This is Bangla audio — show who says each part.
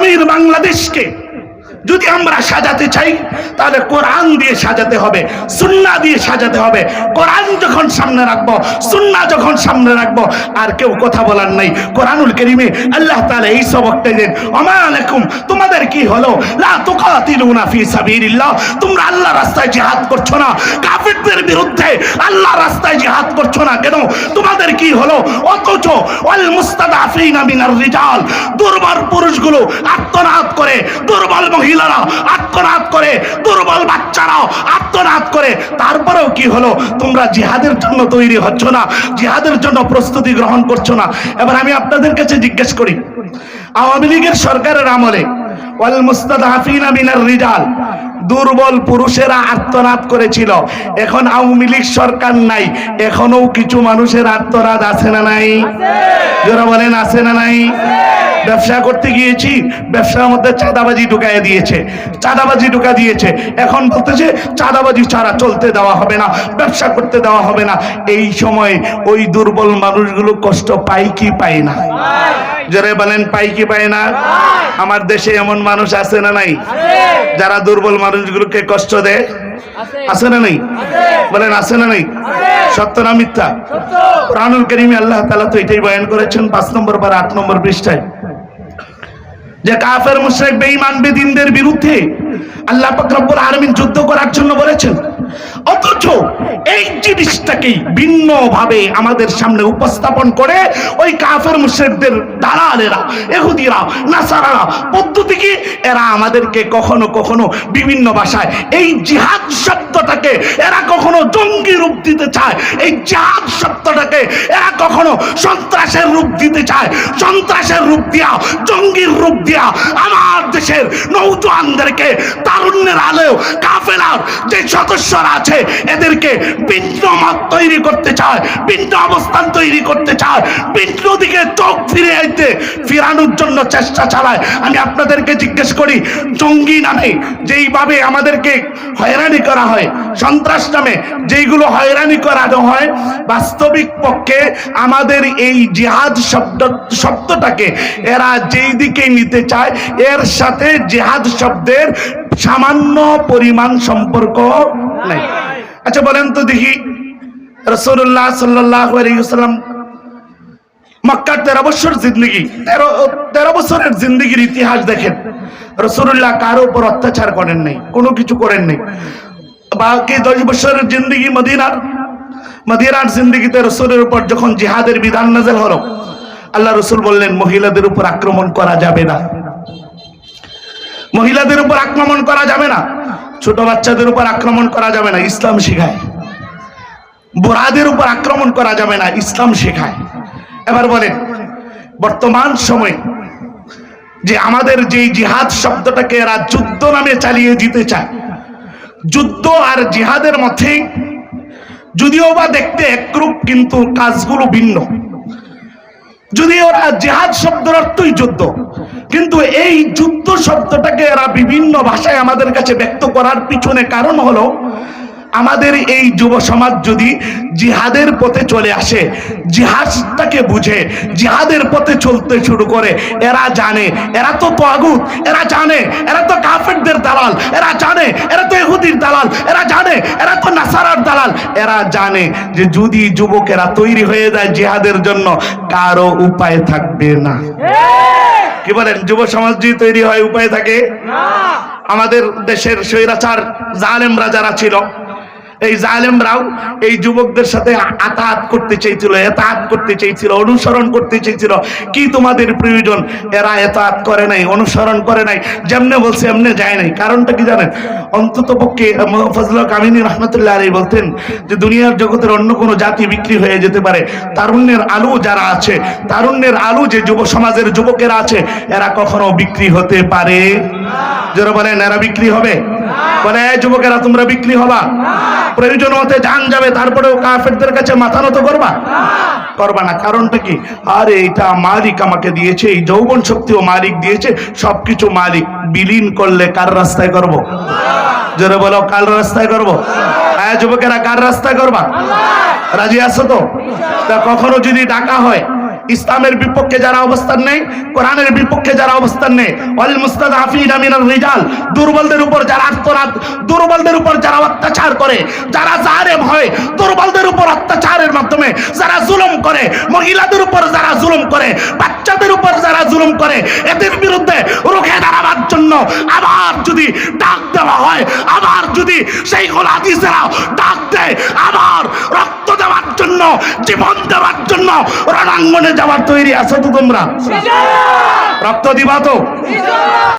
Speaker 1: আগামীর বাংলাদেশকে যদি আমরা সাজাতে চাই তাহলে কোরআন দিয়ে সাজাতে হবে, সুন্নাহ দিয়ে সাজাতে হবে। কোরআন যখন সামনে রাখবো, সুন্নাহ যখন সামনে রাখবো, আর কেউ কথা বলার নাই। কোরআনুল কারীমে আল্লাহ তাআলা এই সবকটা দেন, ওমা আলাইকুম, তোমাদের কি হলো, লা তুকাতিলুনা ফি সাবিলিল্লাহ, তোমরা আল্লাহর রাস্তায় জিহাদ করছো না, কাফিরদের বিরুদ্ধে আল্লাহর রাস্তায় জিহাদ করছো না কেন? তোমাদের কি হলো? অথচ ওয়াল মুস্তাদাফিনা মিনার রিজাল, দুর্বল পুরুষগুলো আত্মনাদ করে, দুর্বল মহিলারা আত্মনাদ করে, দুর্বল বাচ্চারা আত্মনাদ করে, তারপরেও কি হলো? তোমরা জিহাদের জন্য তৈরি হচ্ছ না, জিহাদের জন্য প্রস্তুতি গ্রহণ করছো না। এবার আমি আপনাদের কাছে জিজ্ঞেস করি, আওয়ামী লীগের সরকারের আমলে ওয়াল মুস্তাদাফিনা মিনার রিজাল, দুর্বল পুরুষেরা আত্মনাদ করেছিল। এখন আওয়ামী লীগ সরকার নাই, এখনো কিছু মানুষের আত্মনাদ আছে না নাই? যারা বলেন আছে না নাই? ব্যবসা করতে গিয়েছি, ব্যবসার মধ্যে চাঁদাবাজি ঢুকাইয়ে দিয়েছে, চাঁদাবাজি ঢুকা দিয়েছে, এখন বলতেছে চাঁদাবাজি ছাড়া চলতে দেওয়া হবে না, ব্যবসা করতে দেওয়া হবে না। এই সময় ওই দুর্বল মানুষগুলো কষ্ট পায় কি পায় না? যারা বলেন পায় কি পায় না? আমার দেশে এমন মানুষ আছে না নাই যারা দুর্বল মানুষগুলোকে কষ্ট দেয়? আছে না নাই? বলেন আছে না নাই? সত্য না মিথ্যা? কোরআনুল কারীমে আল্লাহ তাআলা তো এটাই বয়ান করেছেন 5 নম্বর বা 8 নম্বর পৃষ্ঠায়, যে কাফের মুশরিক বেঈমান বেদিনদের বিরুদ্ধে আল্লাহ পাক রব্বুল আলামিন যুদ্ধ করার জন্য বলেছেন। অথচ এই জিনিসটাকেই ভিন্ন ভাবে আমাদের সামনে উপস্থাপন করে ওই কাফের মুশরিকদের দালালেরা, ইহুদিরা, নাসারারা পদ্ধতি কি, এরা আমাদেরকে কখনো কখনো বিভিন্ন ভাষায় এই জিহাদ শব্দটাকে এরা কখনো জঙ্গি রূপ দিতে চায়, এই জিহাদ শব্দটাকে এরা কখনো সন্ত্রাসের রূপ দিতে চায়, সন্ত্রাসের রূপ দিয়া, জঙ্গির রূপ দিয়া আমার দেশের নওজোয়ানদেরকে, তারুণ্যের আলো কাফেলার যে সদস্যরা আছে এদেরকে ভিন্ন মত তৈরি করতে চায়, ভিন্ন অবস্থান তৈরি করতে চায়, ভিন্ন দিকে চোখ ফিরানোর জন্য চেষ্টা চালায়। আমি আপনাদেরকে জিজ্ঞেস করি, জঙ্গি নামে যেইভাবে আমাদেরকে হয়রানি করা হয়, সন্ত্রাস নামে যেইগুলো হয়রানি করানো হয়, বাস্তবিক পক্ষে আমাদের এই জিহাদ শব্দটাকে এরা যেই দিকে নিতে চায় এর সাথে জিহাদ শব্দের সামান্য পরিমাণ সম্পর্ক নাই। আচ্ছা বলেন তো দেখি, রাসূলুল্লাহ সাল্লাল্লাহু আলাইহি ওয়াসাল্লাম মক্কার 13 বছর জিন্দেগি, 13 বছরের জিন্দেগির ইতিহাস দেখেন, রাসূলুল্লাহ কারো উপর অত্যাচার করেন নাই, কোনো কিছু করেন নাই। বাকি 10 বছরের জিন্দেগি মদিনার জিন্দেগিতে রাসূলের উপর যখন জিহাদের বিধান নাযিল হলো, আল্লাহ রাসূল বললেন মহিলাদের উপর আক্রমণ করা যাবে না, মহিলাদের উপর আক্রমণ করা যাবে না, ছোট বাচ্চাদের উপর আক্রমণ করা যাবে না, ইসলাম শেখায়। বুড়াদের উপর আক্রমণ করা যাবে না, ইসলাম শেখায়। এবার বলেন, বর্তমান সময় যে আমাদের যে জিহাদ শব্দটাকে এরা যুদ্ধ নামে চালিয়ে দিতে চায়, যুদ্ধ আর জিহাদের মধ্যে যদিও বা দেখতে একরূপ কিন্তু কাজগুলো ভিন্ন। যদি ওরা জিহাদ শব্দের অর্থই যুদ্ধ, কিন্তু এই যুদ্ধ শব্দটাকে এরা বিভিন্ন ভাষায় আমাদের কাছে ব্যক্ত করার পিছনে কারণ হলো আমাদের এই যুব সমাজ যদি জিহাদের পথে চলে আসে, জিহাদটাকে বুঝে জিহাদের পথে চলতে শুরু করে, এরা জানে এরা তো তাগুত, এরা জানে এরা তো কাফেরদের দালাল, এরা জানে এরা তো ইহুদির দালাল, এরা জানে এরা তো নাসারার দালাল, এরা জানে যে যদি যুবকেরা তৈরি হয়ে যায় জিহাদের জন্য কারো উপায় থাকবে না। কি বলেন, যুব সমাজ যদি তৈরি হয় উপায় থাকে না? আমাদের দেশের স্বৈরাচার জালেমরা যারা ছিল, এই জালেমরাও এই যুবকদের সাথে আতাত করতে চাইছিল, এতাত করতে চাইছিল, অনুসরণ করতে চাইছিল। কি তোমাদের প্রয়োজন? এরা এতাত করে নাই, অনুসরণ করে নাই, যেমনে বলছে এমনে যায় নাই। কারণটা কি জানেন? অন্তত পক্ষে ফজল কামিনী রহমতুল্লাহ আলাইহি বলতেন যে দুনিয়ার জগতের অন্য কোনো জাতি বিক্রি হয়ে যেতে পারে, তারুণ্যের আলো যারা আছে, তারুণ্যের আলো যে যুব সমাজের যুবকেরা আছে, এরা কখনো বিক্রি হতে পারে না। যারা বলেন এরা বিক্রি হবে, বলে যুবকেরা তোমরা বিক্রি হবা, প্রয়োজন হতে জান যাবে, তারপরেও কাফেরদের কাছে মাথা নত করবা না। কারণটা কি? আরে এটা মালিক আমাকে দিয়েছে, এই যৌবন শক্তিও মালিক দিয়েছে, সবকিছু মালিক। বিলীন করলে কার রাস্তায় করব? জোরে বলো, কার রাস্তায় করব? হ্যাঁ যুবকেরা, কার রাস্তায় করবা? রাজি আছো তো? তা কখনো যদি ডাকা হয় ইসলামের বিপক্ষে যারা অবস্থান নেই, কোরআনের বিপক্ষে যারা অবস্থান নেই, ওয়াল মুস্তাদআফিনা মিনার রিজাল, দুর্বলদের উপর যারা আর্তনাদ, দুর্বলদের উপর যারা অত্যাচার করে, যারা জালেম হয়, দুর্বলদের উপর অত্যাচারের মাধ্যমে যারা জুলুম করে, মহিলাদের উপর যারা জুলুম করে, বাচ্চাদের উপর যারা জুলুম করে, এদের বিরুদ্ধে রুখে দাঁড়াবার জন্য আবার যদি ডাক দেওয়া হয়, আবার যদি সেই হাদিসেরা ডাক দেয়, আবার রক্ত দেওয়ার জন্য, জীবন দেওয়ার জন্য রণাঙ্গনে যাওয়ার তৈরি আছো তো তোমরা? রক্ত দিবা তো?